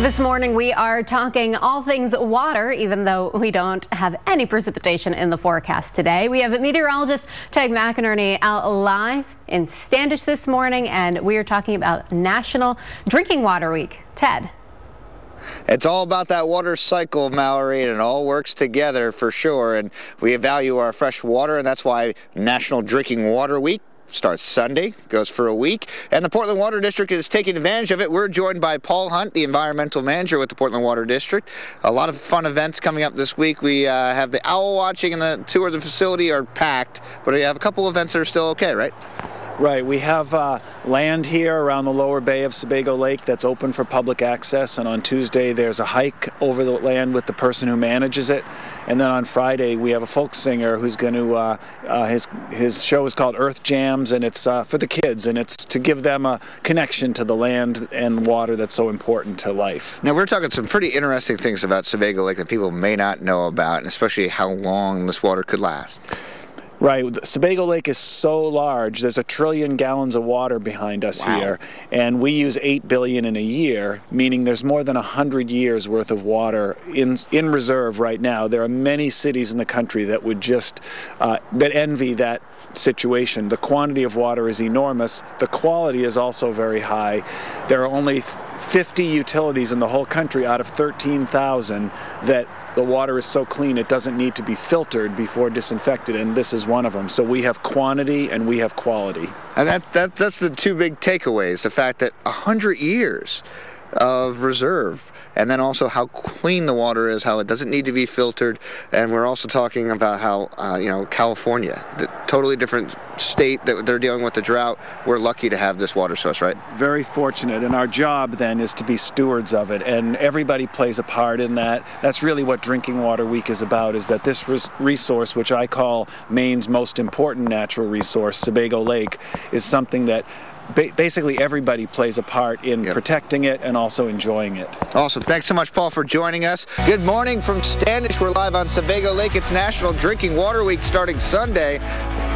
This morning we are talking all things water, even though we don't have any precipitation in the forecast today. We have meteorologist Ted McInerney out live in Standish this morning, and we are talking about National Drinking Water Week. Ted. It's all about that water cycle, Mallory, and it all works together for sure. And we value our fresh water, and that's why National Drinking Water Week starts Sunday, goes for a week, and the Portland Water District is taking advantage of it. We're joined by Paul Hunt, the environmental manager with the Portland Water District. A lot of fun events coming up this week. We have the owl watching, and the tour of the facility are packed, but we have a couple events that are still okay, right? Right. We have land here around the lower bay of Sebago Lake that's open for public access, and on Tuesday there's a hike over the land with the person who manages it, and then on Friday we have a folk singer who's going to his show is called Earth Jams, and it's for the kids, and it's to give them a connection to the land and water that's so important to life. Now, we're talking some pretty interesting things about Sebago Lake that people may not know about, and especially how long this water could last. Right. Sebago Lake is so large. There's 1 trillion gallons of water behind us here, and we use 8 billion in a year, meaning there's more than 100 years worth of water in reserve right now. There are many cities in the country that would just that envy that situation. The quantity of water is enormous. The quality is also very high. There are only 50 utilities in the whole country out of 13,000 that the water is so clean it doesn't need to be filtered before disinfected, and this is one of them. So we have quantity and we have quality. And that's the two big takeaways, the fact that 100 years of reserve, and then also how clean the water is, how it doesn't need to be filtered. And we're also talking about how, California, the totally different state that they're dealing with the drought. We're lucky to have this water source, right? Very fortunate, and our job then is to be stewards of it, and everybody plays a part in that. That's really what Drinking Water Week is about, is that this resource, which I call Maine's most important natural resource, Sebago Lake, is something that basically everybody plays a part in protecting it and also enjoying it. Awesome. Thanks so much, Paul, for joining us. Good morning from Standish. We're live on Sebago Lake. It's National Drinking Water Week starting Sunday.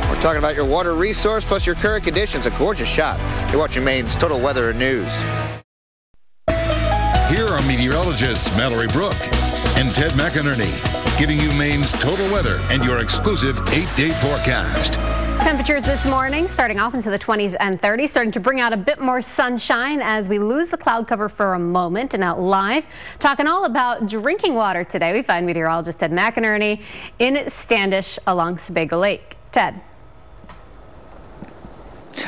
We're talking about your water resource plus your current conditions. A gorgeous shot. You're watching Maine's Total Weather and News. Here are meteorologists Mallory Brook and Ted McInerney, giving you Maine's total weather and your exclusive 8-day forecast. Temperatures this morning starting off into the 20s and 30s, starting to bring out a bit more sunshine as we lose the cloud cover for a moment. And out live, talking all about drinking water today, we find meteorologist Ted McInerney in Standish along Sebago Lake. Ted.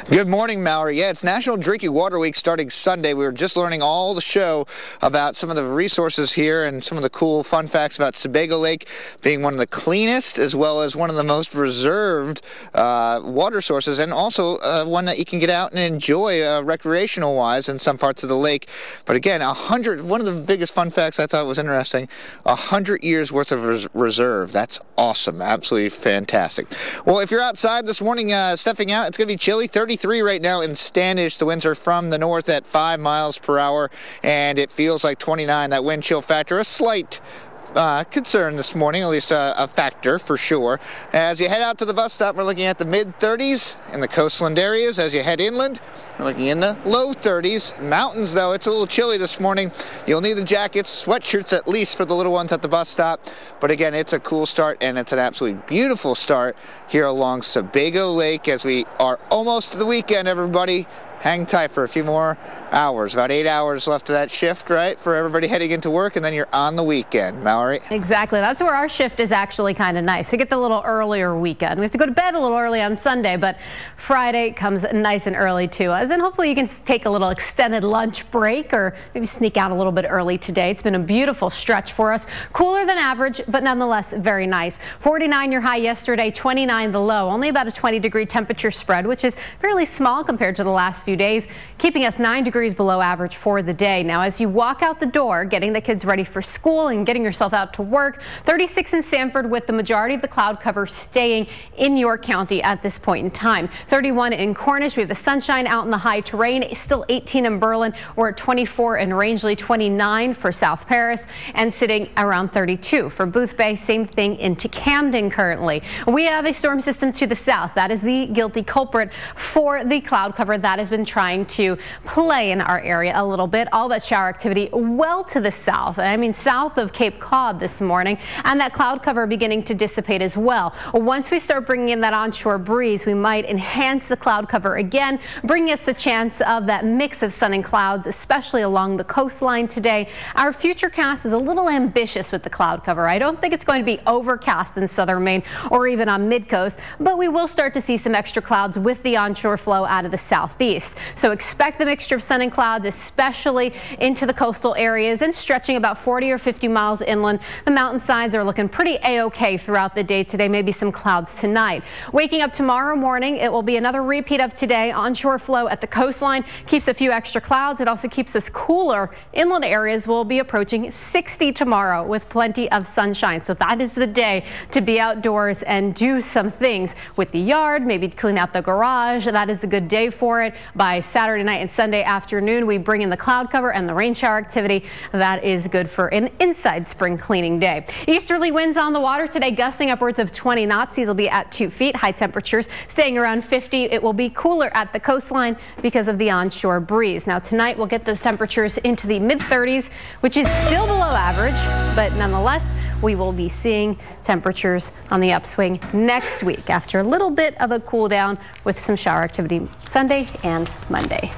Good morning, Mallory. Yeah, it's National Drinking Water Week starting Sunday. We were just learning all the show about some of the resources here and some of the cool fun facts about Sebago Lake being one of the cleanest as well as one of the most reserved water sources, and also one that you can get out and enjoy recreational-wise in some parts of the lake. But again, one of the biggest fun facts I thought was interesting, 100 years worth of reserve. That's awesome. Absolutely fantastic. Well, if you're outside this morning stepping out, it's going to be chilly. 33 right now in Standish. The winds are from the north at 5 miles per hour, and it feels like 29. That wind chill factor, a slight concern this morning, at least a factor for sure. As you head out to the bus stop, we're looking at the mid-30s in the coastland areas. As you head inland, we're looking in the low 30s. Mountains, though, it's a little chilly this morning. You'll need the jackets, sweatshirts at least for the little ones at the bus stop. But again, it's a cool start, and it's an absolutely beautiful start here along Sebago Lake as we are almost to the weekend, everybody. Hang tight for a few more hours. About 8 hours left of that shift, right, for everybody heading into work, and then you're on the weekend. Mallory? Exactly. That's where our shift is actually kind of nice. We get the little earlier weekend. We have to go to bed a little early on Sunday, but Friday comes nice and early to us, and hopefully you can take a little extended lunch break or maybe sneak out a little bit early today. It's been a beautiful stretch for us. Cooler than average, but nonetheless very nice. 49 your high yesterday, 29 the low. Only about a 20-degree temperature spread, which is fairly small compared to the last few days, keeping us 9 degrees below average for the day. Now, as you walk out the door, getting the kids ready for school and getting yourself out to work, 36 in Sanford with the majority of the cloud cover staying in York County at this point in time. 31 in Cornish. We have the sunshine out in the high terrain. Still 18 in Berlin. We're at 24 in Rangeley, 29 for South Paris, and sitting around 32 for Booth Bay. Same thing into Camden currently. We have a storm system to the south. That is the guilty culprit for the cloud cover that has been been trying to play in our area a little bit. All that shower activity well to the south. I mean, south of Cape Cod this morning, and that cloud cover beginning to dissipate as well. Once we start bringing in that onshore breeze, we might enhance the cloud cover again, bringing us the chance of that mix of sun and clouds, especially along the coastline today. Our futurecast is a little ambitious with the cloud cover. I don't think it's going to be overcast in southern Maine or even on mid-coast, but we will start to see some extra clouds with the onshore flow out of the southeast. So expect the mixture of sun and clouds, especially into the coastal areas and stretching about 40 or 50 miles inland. The mountainsides are looking pretty A-OK throughout the day today, maybe some clouds tonight. Waking up tomorrow morning, it will be another repeat of today. Onshore flow at the coastline keeps a few extra clouds. It also keeps us cooler. Inland areas will be approaching 60 tomorrow with plenty of sunshine. So that is the day to be outdoors and do some things with the yard, maybe clean out the garage. That is a good day for it. By Saturday night and Sunday afternoon, we bring in the cloud cover and the rain shower activity. That is good for an inside spring cleaning day. Easterly winds on the water today, gusting upwards of 20 knots. These will be at 2 feet. High temperatures staying around 50. It will be cooler at the coastline because of the onshore breeze. Now tonight we'll get those temperatures into the mid-30s, which is still below average, but nonetheless we will be seeing temperatures on the upswing next week after a little bit of a cool down with some shower activity Sunday and Monday.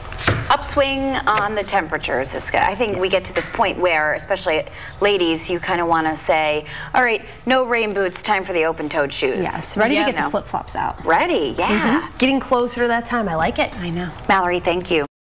Upswing on the temperatures is good. I think we get to this point where, especially ladies, you kind of want to say, all right, no rain boots, time for the open-toed shoes. Yes, ready to get the flip-flops out. Ready, yeah. Getting closer to that time. I like it. I know. Mallory, thank you.